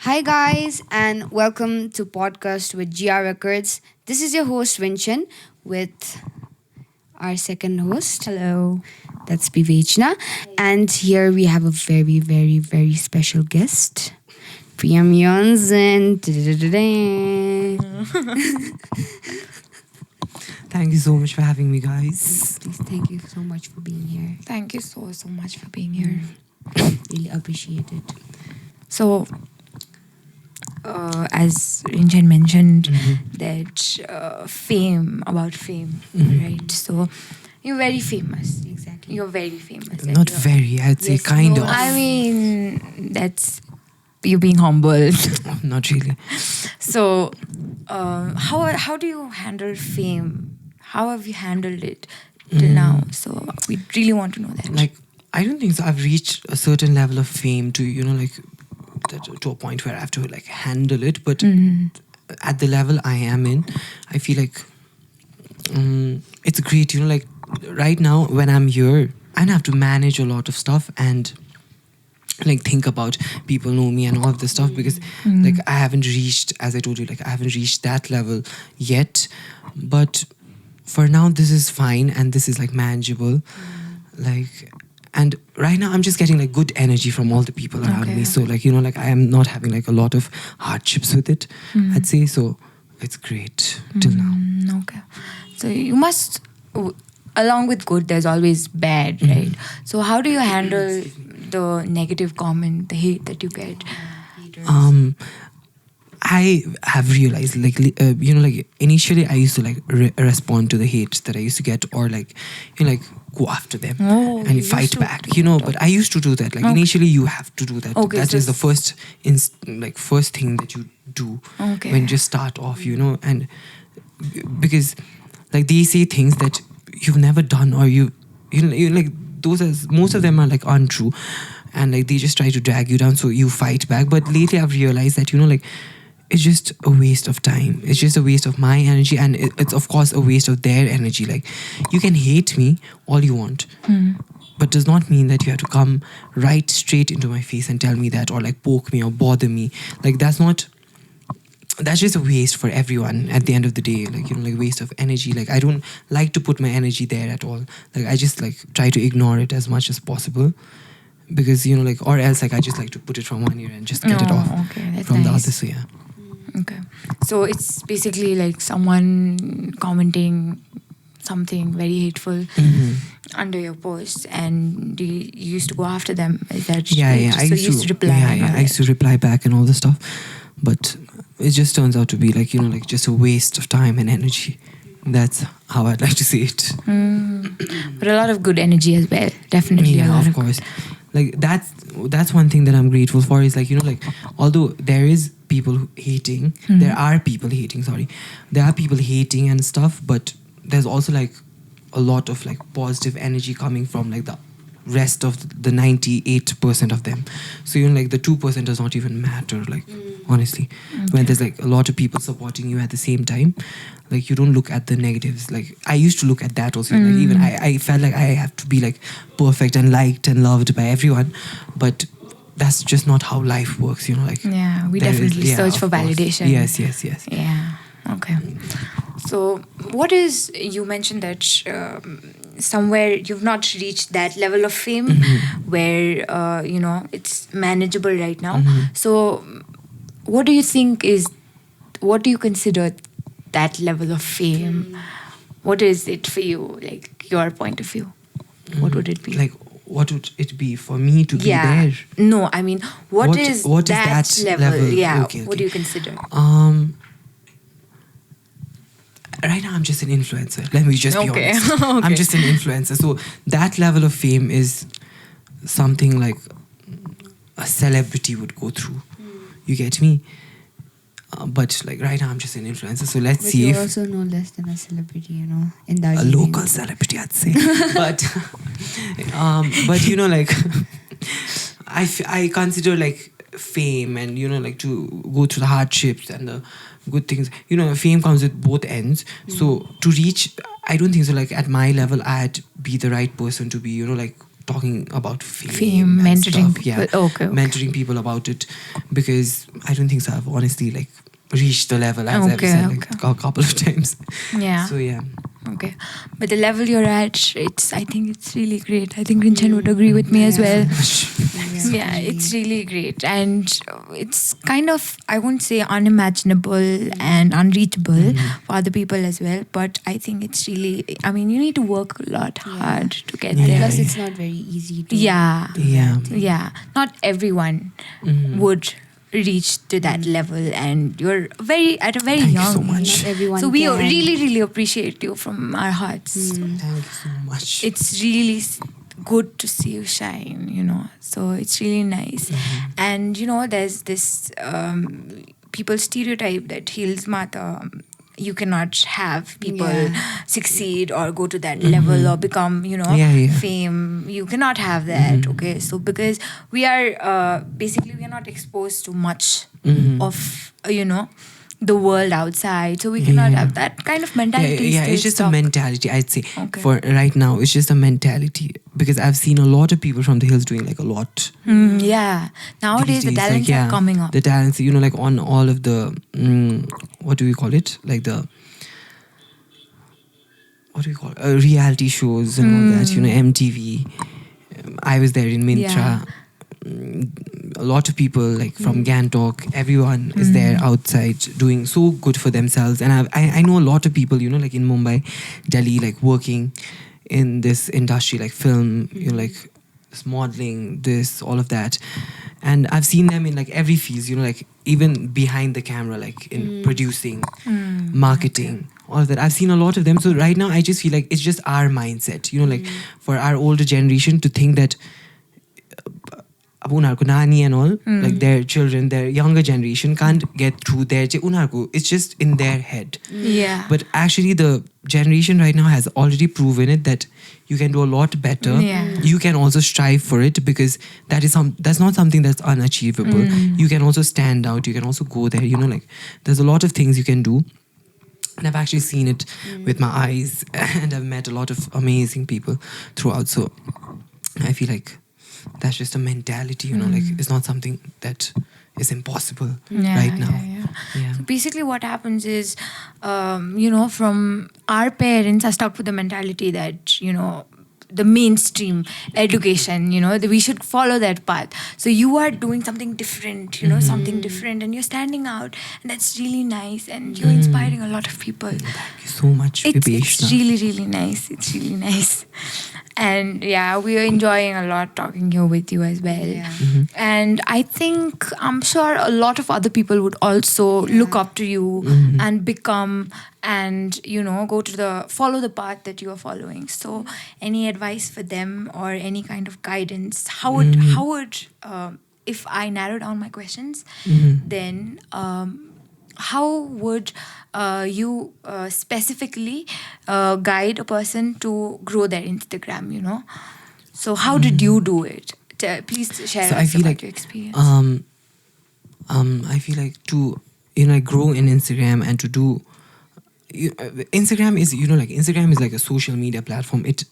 Hi guys and welcome to podcast with GR Records. This is your host Rinchen with our second host. Hello. That's Bivechna. And here we have a very, very, very special guest. Priyam Yonzon. Thank you so much for having me, guys. Please thank you so much for being here. Thank you so much for being here. Really appreciate it. So, as Rinchen mentioned, Mm-hmm. that fame, right? So, you're very famous. Exactly. You're very famous. Not You're- very, I'd say Yes, kind no, of. I mean, that's you being humble. Not really. So, how do you handle fame? How have you handled it till now? So, we really want to know that. Like, I don't think so. I've reached a certain level of fame to, to a point where I have to like handle it. But at the level I am in, I feel like it's great. Like right now when I'm here, I have to manage a lot of stuff and like think about people know me and all of this stuff because like I haven't reached, as I told you, like I haven't reached that level yet. But for now, this is fine and this is like manageable. Like, and right now I'm just getting like good energy from all the people around Okay. me. So like, like I am not having like a lot of hardships with it, I'd say. So it's great till now. Okay. So you must, along with good, there's always bad, right? So how do you handle the negative comment, the hate that you get? I have realized, like initially I used to like respond to the hate that I used to get, or like, like go after them Oh, you and used fight to back, do that. But I used to do that. Like Okay. initially you have to do that. Okay, That so is the first, first thing that you do Okay. when you just start off, and because like they say things that you've never done, or you like those are, most of them are like untrue, and like they just try to drag you down, so you fight back. But lately I've realized that like it's just a waste of time. It's just a waste of my energy, and it's of course a waste of their energy. Like you can hate me all you want, but does not mean that you have to come right straight into my face and tell me that, or like poke me or bother me. Like that's just a waste for everyone at the end of the day. Like like waste of energy. Like I don't like to put my energy there at all. Like I just like try to ignore it as much as possible, because like, or else like I just like to put it from one ear and just get it off Okay, that's from the nice. other. So yeah. Okay. So it's basically like someone commenting something very hateful under your post, and you used to go after them. Is that Yeah, right? yeah. So you used to reply. Yeah, and yeah. all I used to that. reply back and all the stuff, but it just turns out to be like like just a waste of time and energy. That's how I'd like to see it. But a lot of good energy as well. Definitely a Yeah, lot of course. Like that's one thing that I'm grateful for is like like although there is people hating, there are people hating. Sorry, there are people hating and stuff, but there's also like a lot of like positive energy coming from like the rest of the 98% of them. So like the 2% does not even matter. Like honestly, when there's like a lot of people supporting you at the same time, like you don't look at the negatives. Like I used to look at that also. Like even I felt like I have to be like perfect and liked and loved by everyone, but that's just not how life works. Like Yeah, we there is- definitely yeah, search of for course. validation. Yes. Yeah. Okay. So, what is, you mentioned that somewhere you've not reached that level of fame where, it's manageable right now. So, what do you think what do you consider that level of fame? What is it for you, like your point of view? What would it be? Like what would it be for me to be yeah. there? No, I mean, what is what is that, that level? level? Yeah. Okay, What okay. do you consider? Right now I'm just an influencer. Let me just be Okay. honest. I'm Okay. just an influencer. So that level of fame is something like a celebrity would go through. You get me? But like right now I'm just an influencer. So let's But see you're if also no less than a celebrity, in a Darjeeling. local celebrity, I'd say. but like I consider like fame and like to go through the hardships and the good things. Fame comes with both ends. So to reach, I don't think so. Like at my level, I'd be the right person to be like talking about fame, Fame, and mentoring stuff. Yeah, people. Okay. mentoring people about it, because I don't think so. I've honestly like reached the level, as I've Okay, said like a couple of times. Yeah. So yeah. Okay. But the level you're at, I think it's really great. I think Rinchen would agree with me as well. Yeah, it's really great. And it's kind of, I won't say unimaginable and unreachable for other people as well. But I think it's really, I mean, you need to work a lot hard to get Yeah. there. Plus, it's not very easy to. Yeah. Yeah. Yeah. Not everyone would reach to that level, and you're at a very Thank you young so much. age. Not everyone So we can. really, really appreciate you from our hearts. Thank you so much. It's really good to see you shine, so it's really nice. And there's this people stereotype that Hills Mata, you cannot have people succeed or go to that level or become fame. You cannot have that. Okay, so because we are basically we are not exposed to much of the world outside, so we cannot have that kind of mentality. Yeah, still it's just stuck. a mentality, I'd say. Okay. For right now, it's just a mentality, because I've seen a lot of people from the hills doing like a lot. Yeah, nowadays these the days, talents are coming up. The talents, like on all of the what do we call it? Like the what do we call it? Reality shows and all that. MTV. I was there in Mintra. Yeah. A lot of people like from Gangtok, everyone is there outside doing so good for themselves. And I know a lot of people, like in Mumbai, Delhi, like working in this industry, like film, like this modeling, this, all of that. And I've seen them in like every field, like even behind the camera, like in producing, marketing, all of that. I've seen a lot of them. So right now I just feel like it's just our mindset, like for our older generation to think that unharko nani and all, like their children, their younger generation can't get through their unharko. It's just in their head. Yeah. But actually the generation right now has already proven it that you can do a lot better. Yeah. You can also strive for it, because that's not something that's unachievable. You can also stand out. You can also go there. Like there's a lot of things you can do. And I've actually seen it with my eyes, and I've met a lot of amazing people throughout. So I feel like that's just a mentality, like it's not something that is impossible right now. Yeah. So basically what happens is, from our parents are stuck with the mentality that, the mainstream education, that we should follow that path. So you are doing something different, something different, and you're standing out, and that's really nice, and you're inspiring a lot of people. Thank you so much, It's Bivechna. really, really nice. It's really nice. And yeah, we are enjoying a lot talking here with you as well. Yeah. And I'm sure a lot of other people would also look up to you and become and, follow the path that you are following. So any advice for them or any kind of guidance? How would if I narrow down my questions, then how would you specifically guide a person to grow their Instagram, So how did you do it? Please share So us I feel about like your experience. I feel like to grow in Instagram and to do Instagram is Instagram is like a social media platform. It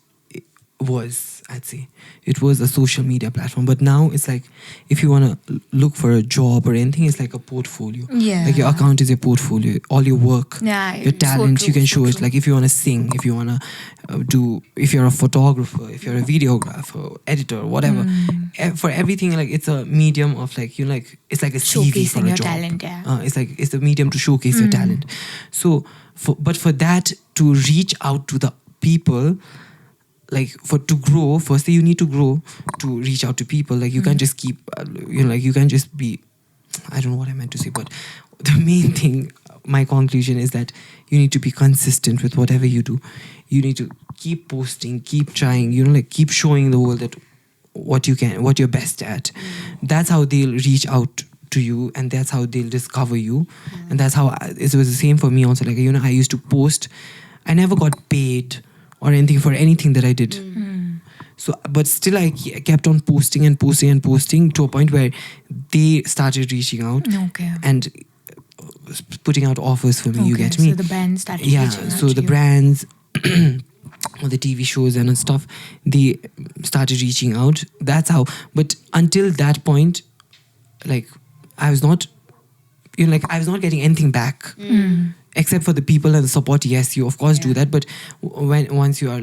was, I'd say, it was a social media platform, but now it's like if you want to look for a job or anything, it's like a portfolio. Yeah. Like your account is your portfolio, all your work, Yeah, your so talents, true, you can so show it. true. Like if you want to sing, if you want to if you're a photographer, if you're a videographer, editor, whatever, for everything, like it's a medium of like it's like a CV for Showcasing a your job. talent, yeah. It's a medium to showcase your talent. So for that to reach out to the people, like to grow, firstly you need to grow to reach out to people. Like you can't just keep you can't just be, I don't know what I meant to say, but the main thing, my conclusion is that you need to be consistent with whatever you do. You need to keep posting, keep trying, keep showing the world that what you're best at. That's how they'll reach out to you, and that's how they'll discover you. And that's how it was the same for me also. Like I used to post, I never got paid or anything for anything that I did. So, but still I kept on posting and posting and posting to a point where they started reaching out Okay. and putting out offers for me. You get me? So the brand started Yeah. reaching out So to the you. brands, or the TV shows and stuff, they started reaching out. That's how. But until that point, like I was not, I was not getting anything back. Except for the people and the support. Yes, you of course do that, but once you are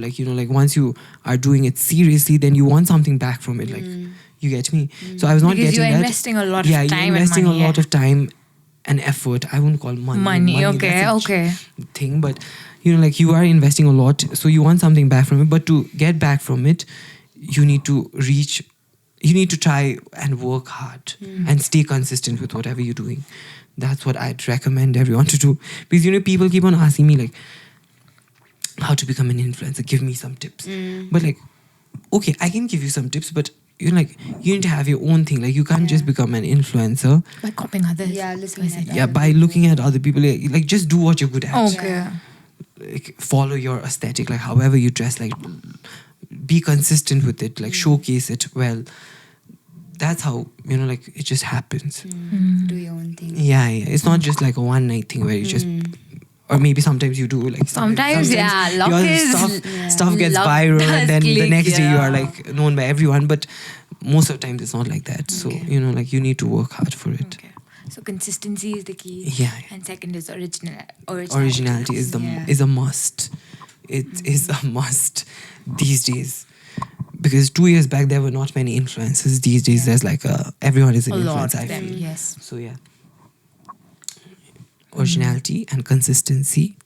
once you are doing it seriously, then you want something back from it. Like, you get me? So I was not Because getting you're that. investing a lot of Yeah, time you're investing and money. a lot of time and effort. I wouldn't call money. Okay, that's a okay. thing, but you are investing a lot, so you want something back from it. But to get back from it, you need to try and work hard and stay consistent with whatever you're doing. That's what I'd recommend everyone to do. Because people keep on asking me like how to become an influencer, give me some tips. But like, okay, I can give you some tips, but you need to have your own thing. Like, you can't just become an influencer By copying others. Yeah, listening at by looking at other people. Like, just do what you're good at. Okay. Like, follow your aesthetic, like however you dress, like be consistent with it, like showcase it well. That's how it just happens. Do your own thing. Yeah, it's not just like a one night thing where you just, or maybe sometimes you do, like Sometimes, yeah, luck your is- stuff gets luck viral, does and then the click, next day you yeah. are like known by everyone. But most of the times it's not like that. So like, you need to work hard for it. Okay. So consistency is the key. Yeah. And second is originality. Originality is a must. It is a must these days. Because 2 years back there were not many influencers. These days there's like everyone is an A lot influencer, I of them, feel. yes. So yeah. Originality and consistency,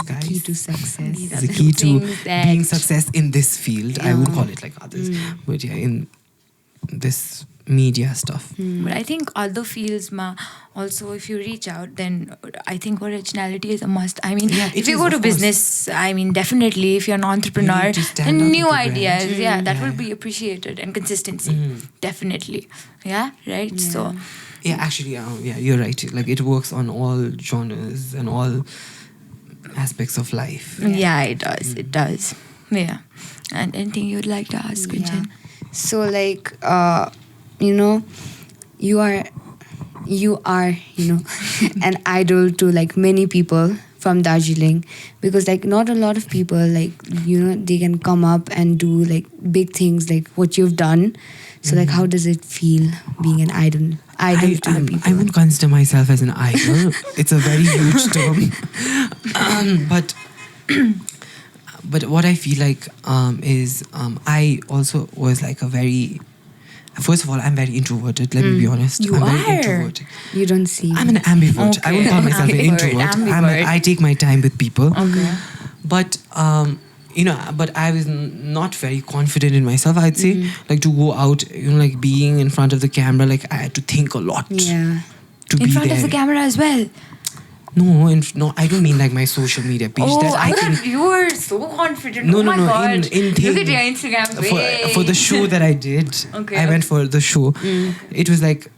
guys, Key to success. These is are the key to things that- being success in this field. I would call it like others. But yeah, in this media stuff. But I think other fields, also if you reach out, then I think originality is a must. I mean, Yeah, it if you is, go to of course. business, I mean, definitely, if you're an entrepreneur, You need to stand then out new with your brand. ideas, that will be appreciated. And consistency, definitely. Yeah, right? So, Yeah, actually, yeah, you're right. Like, it works on all genres and all aspects of life. yeah, it does. It does. Yeah. And anything you'd like to ask, Rinchen? So like you are an idol to like many people from Darjeeling, because like not a lot of people like they can come up and do like big things like what you've done. So like, how does it feel being an idol to the people? I wouldn't consider myself as an idol. It's a very huge term. But what I feel like is I also was like a very... First of all, I'm very introverted. Let me be honest. You I'm are? very introverted. You don't see. I'm an ambivert. I wouldn't call myself an introvert. I take my time with people. Okay. But but I was not very confident in myself, I'd say. Like, to go out, like being in front of the camera, like I had to think a lot Yeah. to In be front there. of the camera as well. No, I don't mean like my social media page. Oh, that I thought you were so confident. No, oh no, my no, god. in thing- Look at your Instagram page. for the show that I did. Okay, I went for the show. It was like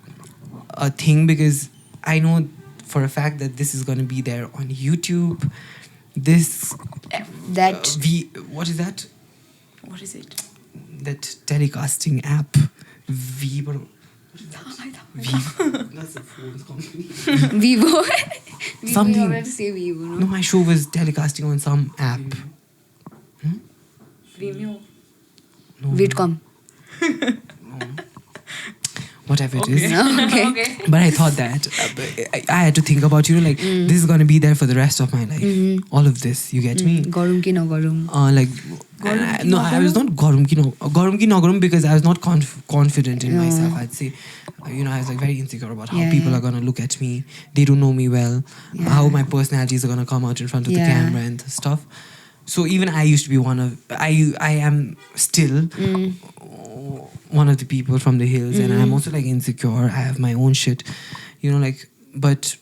a thing because I know for a fact that this is going to be there on YouTube. This That what is that? What is it? That telecasting app. Vivo. That's the phone company. Vivo. Something. I wanted to say Vivo. No, my show was telecasting on some app. Vimeo. No, Vidcom. whatever it is. Okay. But I thought that I had to think about this is going to be there for the rest of my life. All of this, you get me? Garum ki no garum. Like I was not Gurung ki no garum because I was not confident in myself. I'd say, I was like very insecure about how people are gonna look at me. They don't know me well. How my personalities are gonna come out in front of the camera and stuff. So even I used to be I am still one of the people from the hills, and I'm also like insecure. I have my own shit, but.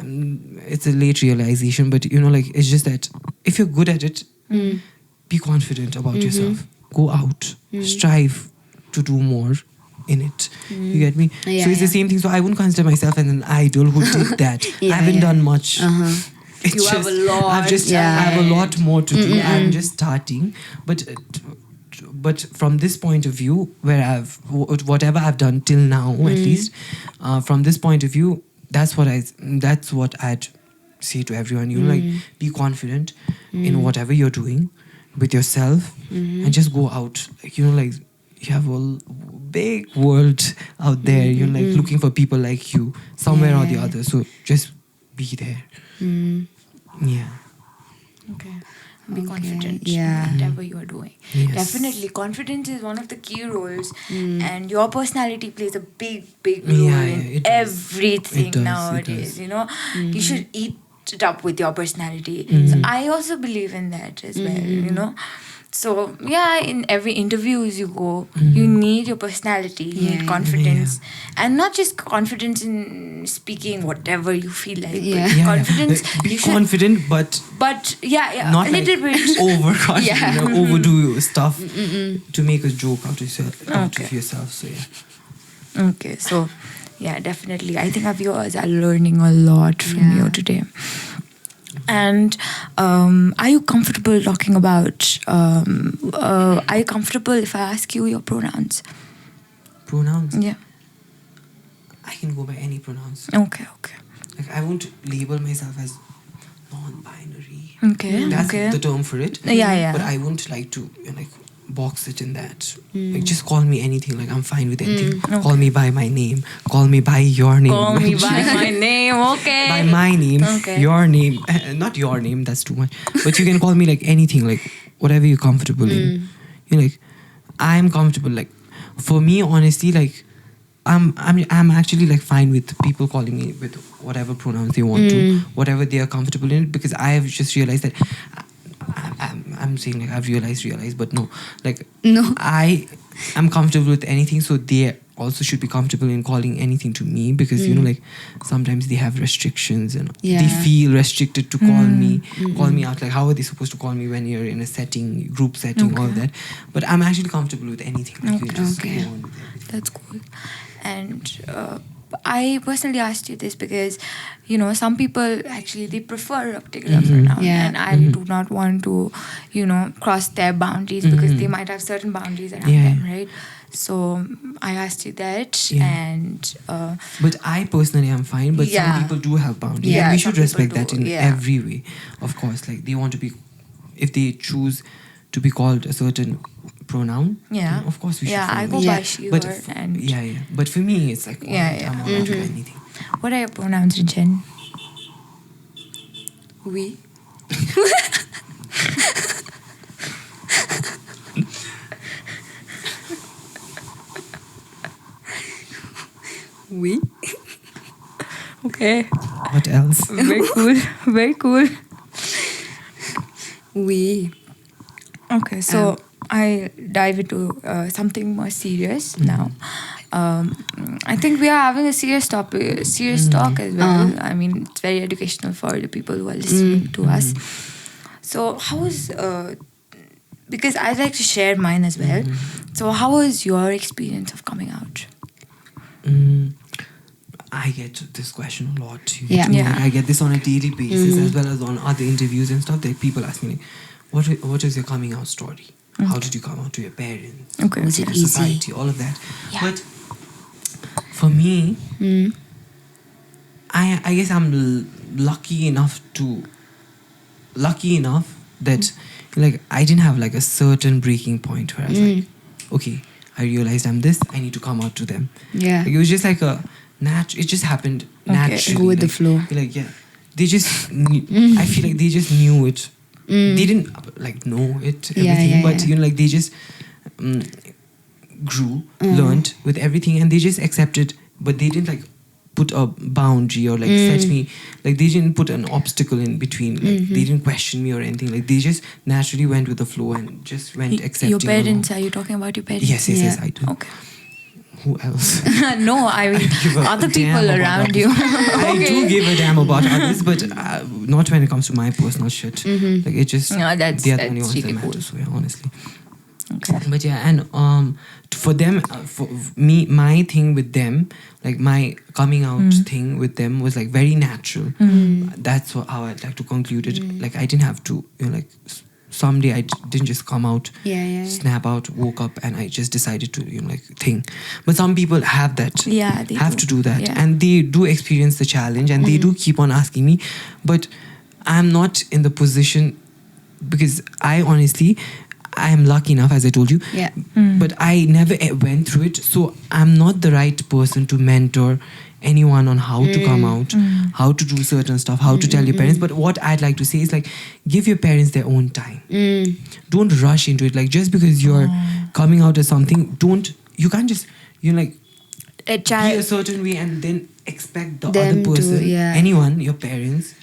It's a late realization, but it's just that if you're good at it, be confident about yourself. Go out, strive to do more in it. You get me? Yeah, So it's the same thing. So I wouldn't consider myself as an idol who did that. I haven't done much. It's You have a lot. I have a lot more to do. I'm just starting, but from this point of view, where whatever I've done till now, at least, from this point of view. That's what I'd say to everyone, you know, like be confident in whatever you're doing with yourself, and just go out. Like, you know, like you have a big world out there. You're like looking for people like you somewhere or the other. So just be there. Yeah. Okay. Be confident Yeah. in whatever you are doing. Yes. Definitely, confidence is one of the key roles, and your personality plays a big role Yeah, in it does. everything It does, it nowadays. does. You know, you should eat it up with your personality. So I also believe in that as well. You know. So yeah, in every interviews you go, you need your personality, you need confidence, and not just confidence in speaking whatever you feel like, but confidence. Be you should, confident, but a not little like bit overconfident, you know, overdo stuff to make a joke out of yourself. So yeah. Okay, so yeah, definitely. I think our viewers are learning a lot from you today. And are you comfortable talking about? Are you comfortable if I ask you your pronouns? Pronouns? Yeah. I can go by any pronouns. Okay. Like I won't label myself as non-binary. Okay. That's the term for it. Yeah. But I won't like to like box it in that. Like just call me anything. Like I'm fine with anything. Call me by my name. Call me by your name. Call me by my name. Okay. By my name. Okay. Your name. Not your name. That's too much. But you can call me like anything. Like whatever you're comfortable in. You're like I'm comfortable. Like for me, honestly, like I'm actually like fine with people calling me with whatever pronouns they want to, whatever they are comfortable in, because I have just realized that I'm saying like I've realized, but no, like I am comfortable with anything, so they also should be comfortable in calling anything to me, because you know, like sometimes they have restrictions and they feel restricted to call me out. Like how are they supposed to call me when you're in a setting, group setting, all that? But I'm actually comfortable with anything. Like, you just go on with everything. That's cool. And I personally asked you this because, you know, some people actually they prefer a particular pronoun, and I do not want to, you know, cross their boundaries because they might have certain boundaries around them, right? So I asked you that, and but I personally am fine. But some people do have boundaries, and we should respect that in every way. Of course, like they want to be, if they choose to be called a certain pronoun, then of course we should follow I go it. by she, But her, and but for me it's like I'm allowed to do anything. What are your pronouns, Rinchen? We. We. Okay. What else? Very cool. We. Okay, so I dive into something more serious now. I think we are having a serious talk as well. I mean, it's very educational for the people who are listening to us. So how was, because I'd like to share mine as well. So how was your experience of coming out? I get this question a lot too. Yeah. Like, I get this on a daily basis as well as on other interviews and stuff. Like people ask me, like, what is your coming out story? How did you come out to your parents? Okay. Was it Your easy? society, all of that. Yeah. But for me, I guess I'm lucky enough that like I didn't have like a certain breaking point where I was like, okay, I realized I'm this, I need to come out to them. Yeah. Like, it was just like it just happened naturally. Go with the like, flow. Like they just I feel like they just knew it. They didn't like know it, everything, but you know, like they just grew, learned with everything, and they just accepted, but they didn't like put a boundary or like set me, like they didn't put an obstacle in between, like they didn't question me or anything. Like they just naturally went with the flow and just went accepting. Your parents, along. are you talking about your parents? Yes, I do. Okay. Who else? No, I mean give a other damn people about around others. you. I do give a damn about others, but not when it comes to my personal shit. Like it just No, they are the only ones that really matter. cool. So yeah, honestly. Okay. But yeah, and for them, for me, my thing with them, like my coming out thing with them was like very natural. That's how I'd like to conclude it. Like I didn't have to, you know, like someday I didn't just come out, Yeah. snap out, woke up, and I just decided to, like, think. But some people have that. Yeah, they have do. to do that. Yeah. And they do experience the challenge, and they do keep on asking me. But I'm not in the position, because I am lucky enough, as I told you. Yeah. But I never went through it. So I'm not the right person to mentor anyone on how to come out, how to do certain stuff, how to tell your parents. But what I'd like to say is, like, give your parents their own time. Don't rush into it. Like, just because you're coming out as something, you can't just, like, A be a child. certain way and then expect the Them other to, person, yeah. anyone, your parents,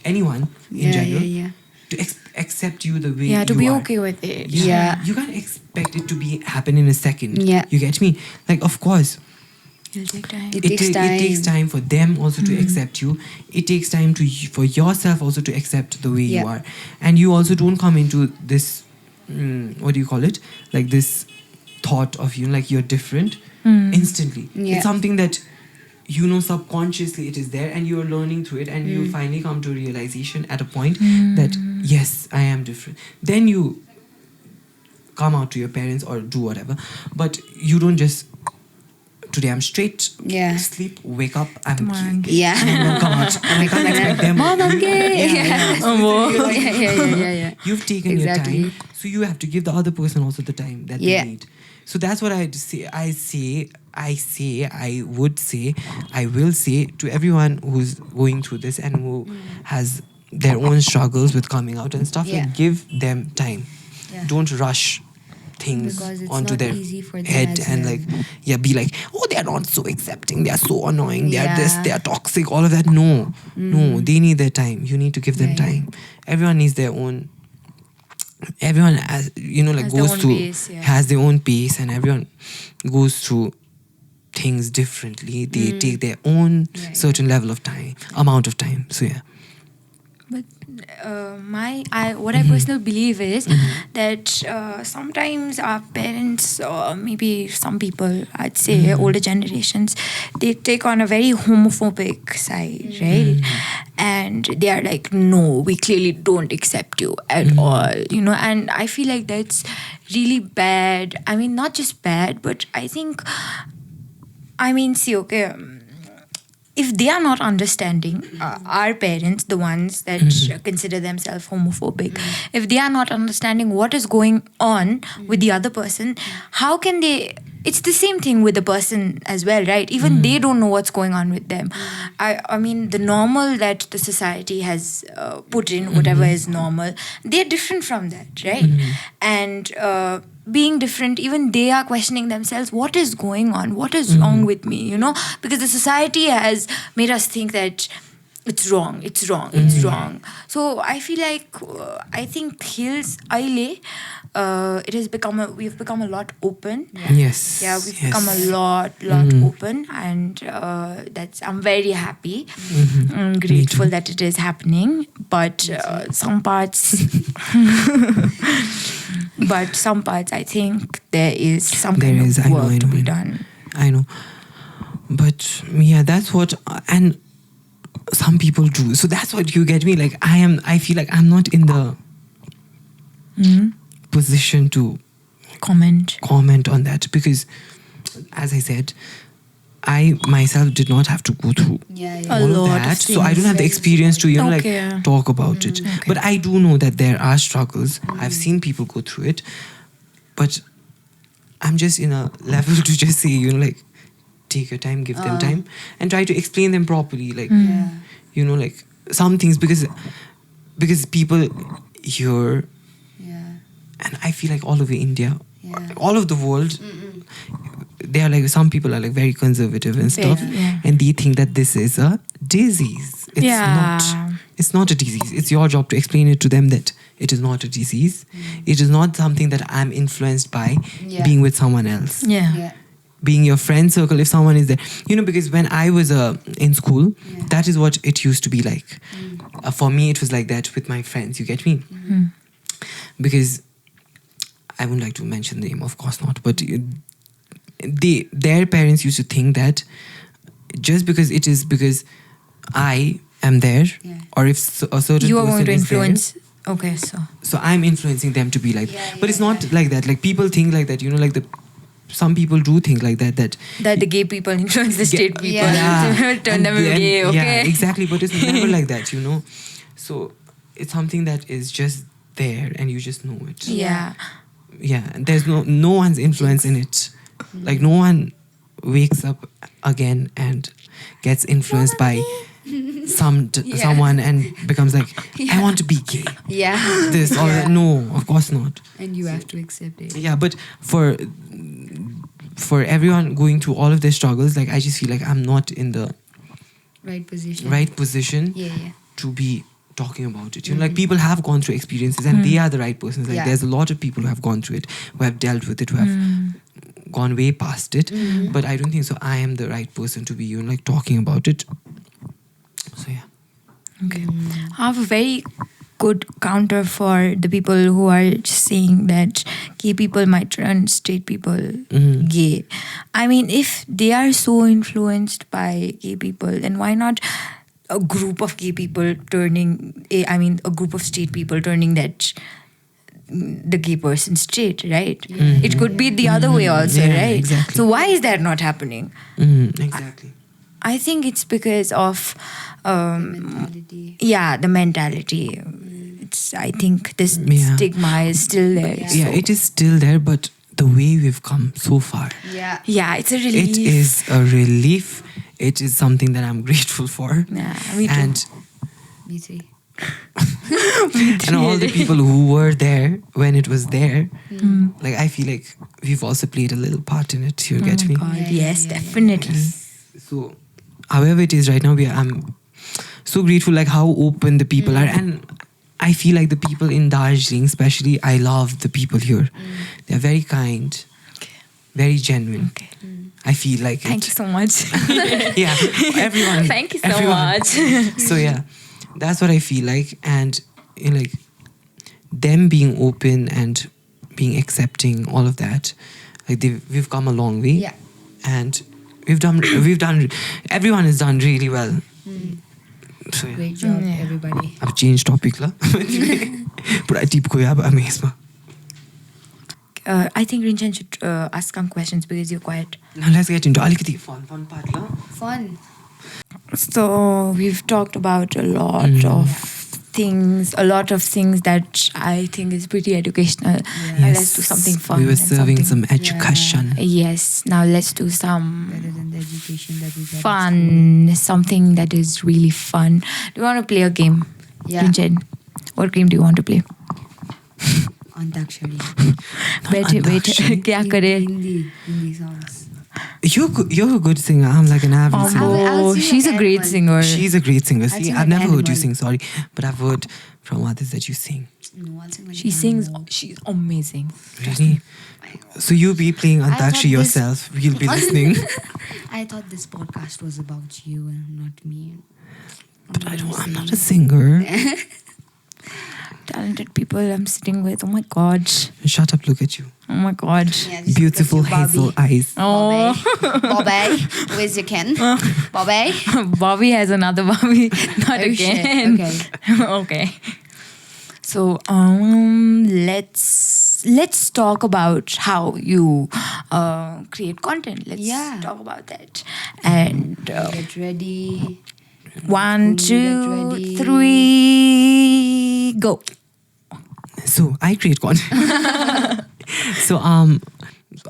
anyone in general, Yeah. to accept you the way Yeah, to you be are. okay with it. Yeah. You can't expect it to happen in a second. Yeah. You get me? Like, of course, It'll take time. It takes time. It takes time for them also to accept you. It takes time for yourself also to accept the way you Yeah. are. And you also don't come into this, what do you call it? Like, this thought of like you're different instantly. Yeah. It's something that subconsciously it is there, and you're learning through it, and you finally come to a realization at a point that, yes, I am different. Then you come out to your parents or do whatever, but you don't just, today I'm straight, Yeah. sleep, wake up, I'm Tamang. gay. Yeah. And then come out. And I can't expect them. Mom, I'm gay. Yeah. Yeah. You've taken Exactly. your time, so you have to give the other person also the time that Yeah. they need. So that's what I say. I would say, I will say to everyone who's going through this and who has their own struggles with coming out and stuff, Yeah. like, give them time. Yeah. Don't rush things Because it's onto not their easy for them head as and well. like, be like, oh, they're not so accepting, they're so annoying, they're this, Yeah. they're toxic, all of that. No, they need their time. You need to give them Yeah. time. Everyone needs their own. Everyone has, like, Has their goes own through, pace, yeah. has their own pace, and everyone goes through things differently. They take their own Yeah, certain level of time, amount of time. So yeah. But what I personally believe is that sometimes our parents, or maybe some people, I'd say older generations, they take on a very homophobic side, right? And they are like, no, we clearly don't accept you at all, and I feel like that's really bad. I mean, not just bad, but I think, see, okay, if they are not understanding, our parents, the ones that consider themselves homophobic, if they are not understanding what is going on with the other person, how can they? It's the same thing with the person as well, right? Even they don't know what's going on with them. I mean, the normal that the society has put in, whatever is normal, they're different from that, right? And being different, even they are questioning themselves, what is going on? What is wrong with me? Because the society has made us think that it's wrong. So I feel like, I think Hills Aile, we've become a lot open. Yes. Yeah, we've yes. become a lot open, and I'm very happy. I'm grateful that it is happening. But some parts, I think there is some kind of work to be done. I know. But yeah, that's what, and some people do. So that's what you get me. Like, I feel like I'm not in the position to Comment on that, because, as I said, I myself did not have to go through Yeah. A all lot of of that, so I don't things. have the experience to Okay. talk about it. But I do know that there are struggles. I've seen people go through it, but I'm just in a level to just say, take your time, give them time, and try to explain them properly. Like, like some things, because people here, and I feel like all over India, all of the world, they are like, some people are like very conservative and stuff, and they think that this is a disease. It's not. It's not a disease. It's your job to explain it to them that it is not a disease. It is not something that I'm influenced by being with someone else. Being your friend circle, if someone is there. Because when I was in school, that is what it used to be like. For me, it was like that with my friends. You get me? Because I wouldn't like to mention the name, of course not, but their parents used to think that just because I am there, or if a certain You are person going to is there, influence Okay, so So I'm influencing them to be like, but it's not like that. Like people think like that, like some people do think like that that the gay people influence the straight people. Yeah. Turn them then- gay, okay? Yeah, exactly. But it's never like that, So it's something that is just there and you just know it. Yeah. Yeah, and there's no one's influence in it. Like no one wakes up again and gets influenced by someone and becomes like, I want to be gay. Yeah. This or that. No, of course not. And you have to accept it. Yeah, but for everyone going through all of their struggles, like I just feel like I'm not in the Right position. right position Yeah. to be talking about it. Like people have gone through experiences and they are the right persons. Like Yeah. there's a lot of people who have gone through it, who have dealt with it, who have gone way past it. But I don't think so I am the right person to be like talking about it. So yeah. Okay. I have a very good counter for the people who are just saying that gay people might turn straight people gay. I mean, if they are so influenced by gay people, then why not a group of gay people turning, a group of straight people turning that the gay person straight, right? It could be the other way also, Yeah, right? exactly. So why is that not happening? Exactly. I think it's because of Mentality. the mentality. I think this Yeah. stigma is still there. Yeah, it is still there, but the way we've come so far, Yeah. Yeah, it's a relief. it is a relief. It is something that I'm grateful for. Yeah, me too. And Me too. and all the people who were there when it was there, like I feel like we've also played a little part in it. You get me? God, Yeah, yes, yeah, yeah, definitely. So, however it is right now, I'm so grateful like how open the people are, and I feel like the people in Darjeeling, especially, I love the people here. They're very kind, very genuine. Okay. I feel like Thank you so much. Yeah, everyone. Thank you so everyone. much. So yeah, that's what I feel like, and like them being open and being accepting, all of that, like we've come a long way. Yeah. And we've done. Everyone has done really well. So yeah. Great job, everybody. I've changed topic lah. But I deep koya ba mesma. I think Rinchen should ask some questions because you're quiet. Now let's get into alikati fun part lah. Fun. So we've talked about a lot of things that I think is pretty educational. Now let's do something fun. We were and serving something- some education. Yes, now let's do some Better than the education that we got. fun, something that is really fun. Do you want to play a game? Yeah. Rinchen, what game do you want to play? Antakshari. बैठे क्या करे? Hindi songs. You're a good singer. I'm like an average singer. Oh, sing she's a an great animal. singer. She's a great singer. See, sing I've an never heard you animal. sing, sorry. But I've heard from others that you sing. No, I'll sing like She an sings. animal. She's amazing. Really? So you be playing thought Antakshi this- yourself. We'll be listening. I thought this podcast was about you and not me. But I'm not a singer. Talented people I'm sitting with. Oh my god. Shut up, look at you. Oh my god. Yeah, just Beautiful look at you, hazel Bobby. eyes. Oh, Bobby, where's your Ken? Bobby? Bobby has another Bobby. Not Oh, shit. again. Okay. Okay. So let's talk about how you create content. Let's talk about that. And Get ready. 1, Get 2, ready. 3, go. So I create content. So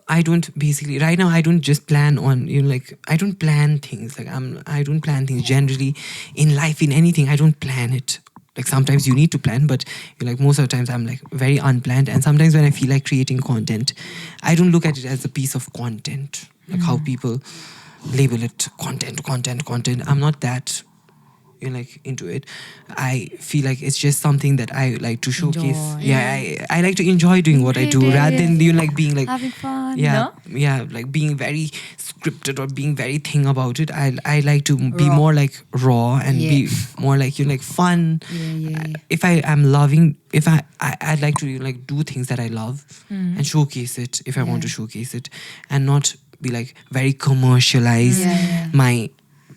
I don't basically right now I don't just plan on like I don't plan things like I don't plan things generally in life, in anything. I don't plan it. Like sometimes you need to plan, but like most of the times I'm like very unplanned. And sometimes when I feel like creating content, I don't look at it as a piece of content, like how people label it content. I'm not that like into it. I feel like it's just something that I like to showcase. Enjoy. Yeah, I like to enjoy doing what I do rather than like being like Having fun. yeah, like being very scripted or being very thing about it. I like to be more like raw and be more like like fun. Yeah. If I am loving, if I'd like to like do things that I love and showcase it if I want to showcase it, and not be like very commercialize my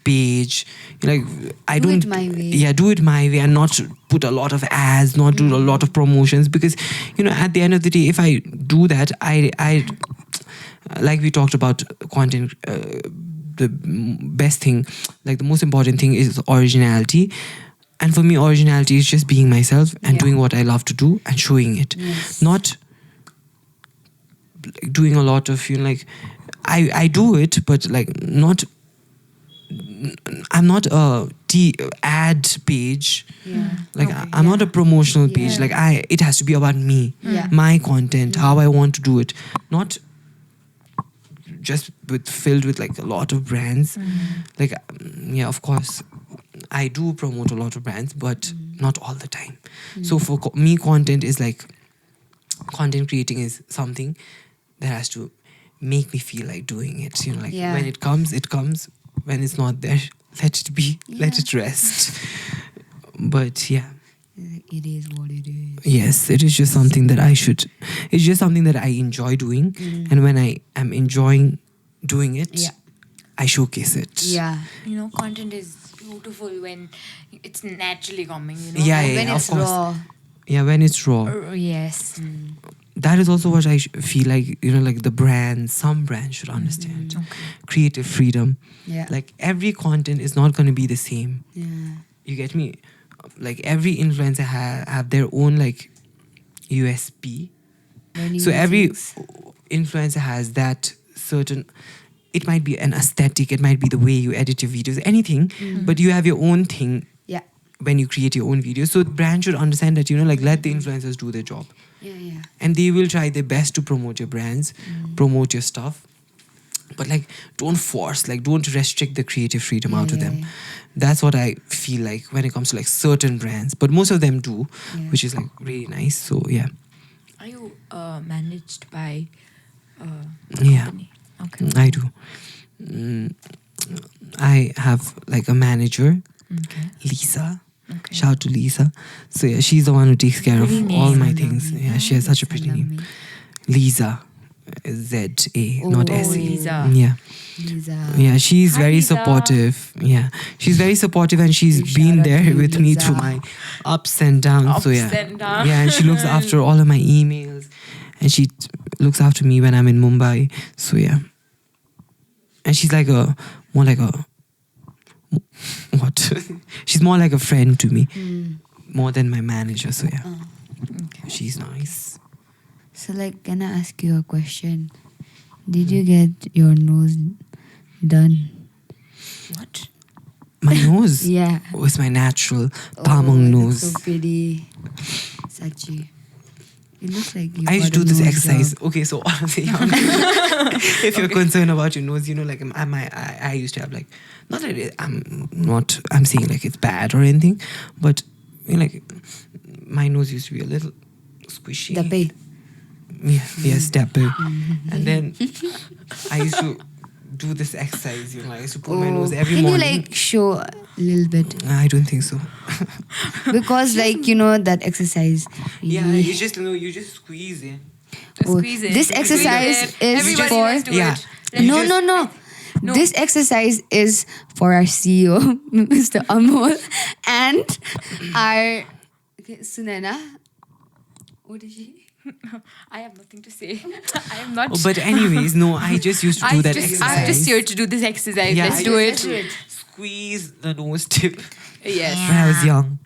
page. Like I Do don't. it my way. Yeah, do it my way, and not put a lot of ads, not do a lot of promotions, because at the end of the day, if I do that, I like we talked about content. The best thing, like the most important thing, is originality. And for me, originality is just being myself and doing what I love to do and showing it. Yes. Not like doing a lot of, like, I do it, but like not, I'm not a ad page. Yeah. Like Okay, I'm not a promotional page. Yeah. Like it has to be about me, Yeah. my content, how I want to do it. Not just filled with like a lot of brands. Like yeah, of course I do promote a lot of brands, but not all the time. So for me, content creating is something that has to make me feel like doing it. When it comes, it comes. When it's not there, let it be. Let it rest. But yeah. It is what it is. Yes, it is just something that it's just something that I enjoy doing. And when I am enjoying doing it, I showcase it. Yeah. Content is beautiful when it's naturally coming, Yeah, and yeah, when yeah, it's of course. Raw. Yeah, when it's raw. yes. That is also what I feel like, like the brands, some brands should understand. Creative freedom. Yeah. Like every content is not going to be the same. Yeah. You get me? Like every influencer have their own like USP. Many So every things. influencer has that certain, it might be an aesthetic, it might be the way you edit your videos, anything, but you have your own thing Yeah. when you create your own videos. So brands should understand that, like let the influencers do their job. Yeah. And they will try their best to promote your brands, promote your stuff. But like don't force, like don't restrict the creative freedom out of them. Yeah. That's what I feel like when it comes to like certain brands. But most of them do, which is like really nice. So yeah. Are you managed by Yeah. company? Okay. I do. I have like a manager, Okay. Lisa. Okay. Shout out to Lisa. So yeah, she's the one who takes care of Pretty all name. my things. Yeah, she has such a pretty name. Lisa. Z-A, not Oh, S-A. Lisa. Yeah. Lisa. Yeah, she's Hi, very Lisa. supportive. Yeah, she's very supportive, and she's Big been shout out there to with me Lisa. through my ups and downs. So yeah, Ups and downs. yeah, and she looks after all of my emails, and she looks after me when I'm in Mumbai. So yeah, and she's like more like a what? She's more like a friend to me, more than my manager. So yeah, she's nice. So like, can I ask you a question? Did you get your nose done? What? My nose. Yeah. Was my natural Tamang it nose. looks so pretty. Sachi. It looks like you I used to got do a this nose exercise. job. Okay, so honestly, if you're concerned about your nose, like I used to have like, not that I'm saying like it's bad or anything, but like my nose used to be a little squishy. The pay. Yeah, yes, that big. And then I used to do this exercise. I used to pull my nose every Can morning. you like show a little bit? I don't think so. Because like that exercise. Yeah, really- you just you just squeeze it. Oh, Squeeze it. this Squeeze exercise it. is Everybody for must do Yeah. it. You no, just- no, no, No. This exercise is for our CEO, Mr. Amol, and our Sunaina. What is she? I have nothing to say. I am not. Oh, but anyways, no, I just used to do that exercise. I'm just here to do this exercise. Yeah, Let's I do just- it. Squeeze the nose tip Yes. when I was young.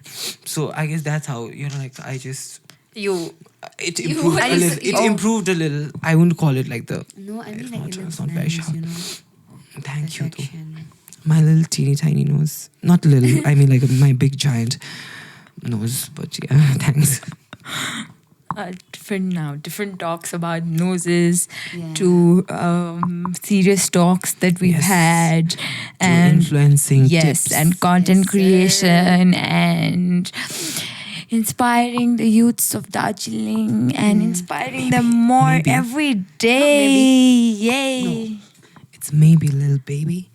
So I guess that's how like I just You. it improved a little. It oh. improved a little. I wouldn't call it like the. No, I mean It's like not- it it's looks not very nice, sharp. Thank you though. Perfection. My little teeny tiny nose. Not little. I mean like my big giant nose. But yeah, thanks. Different talks about noses Yeah. to serious talks that we've Yes. had, To and influencing yes, tips. and content Yes, sir. creation and inspiring the youths of Darjeeling and inspiring them more Maybe. every day. Yay! It's maybe little baby.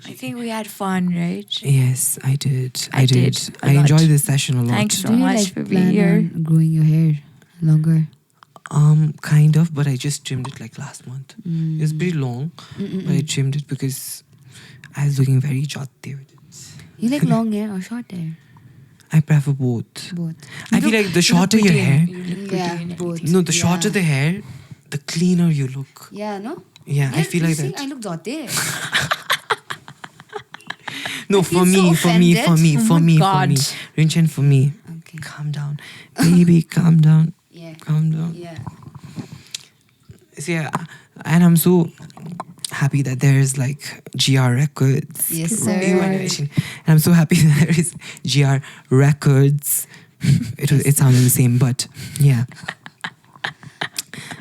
I think we had fun, right? Yes, I did. I did a I lot. enjoyed this session a lot. Thanks so Do you much like for being plan here. on growing your hair longer? Kind of, but I just trimmed it like last month. Mm. It was pretty long, but I trimmed it because I was looking very jyotir with it. You like long hair or short hair? I prefer both. Both. I feel like the shorter your hair, Yeah, both. no, the shorter Yeah. the hair, the cleaner you look. Yeah, no? Yeah, I feel you like see, that. I look dote. No, I for feel me, so for me, for me, offended. for Oh my me, for God. me. Rinchen, for me. Okay. Calm down. Baby, calm down. Yeah. Calm down. Yeah. So yeah, and I'm so happy that there is like GR Records. Yes, Wrong sir. animation. And I'm so happy that there is GR Records. It sounded the same, but yeah.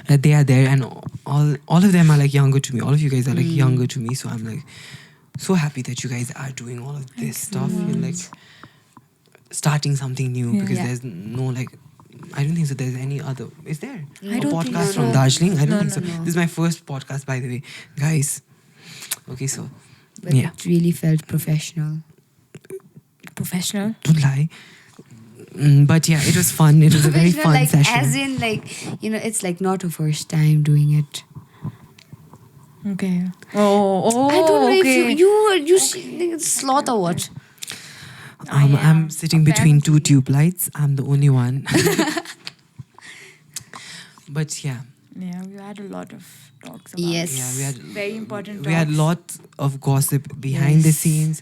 That they are there, and all of them are like younger to me. All of you guys are like younger to me, so I'm like so happy that you guys are doing all of this stuff. You're like starting something new because Yeah. there's no like. I don't think so. There's any other. Is there I a don't think podcast so. from Darjeeling? I don't think so. no. This is my first podcast, by the way, guys. Okay, so But yeah, it really felt professional. Professional. don't lie. But yeah, it was fun. It was a very Professional, fun like, session. as in, like, it's like not a first time doing it. Okay. Oh, I don't know okay. if you sloth or what? I am I'm sitting between two tube lights. I'm the only one. But yeah, Yeah, we had a lot of talks about Yes. yeah, we had very important we had talks. lots of gossip behind the Yes. scenes,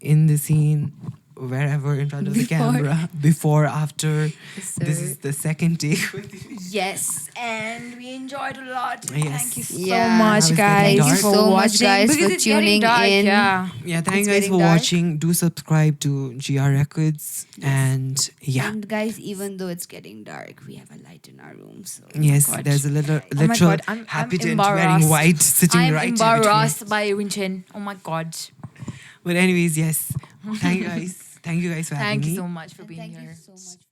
in the scene, wherever in front of the Before. camera, before, after. Yes, This sir. is the second take with you. Yes, and we enjoyed a lot. Yes. Thank you so Yeah. much, Now it's getting guys, dark. Thank you for so much, watching. guys, Because for it's getting tuning dark, in. Yeah. Yeah, thank It's you guys getting for dark. watching. Do subscribe to GR Records. And yeah. And guys, even though it's getting dark, we have a light in our room. So Yes, God. there's a little Oh my literal God, I'm habitant embarrassed. wearing white sitting I'm right in embarrassed by Rinchen. Oh my God. between. But anyways, yes. Thank you guys. Thank you guys for having Thank me. you so much for And being thank here. you so much.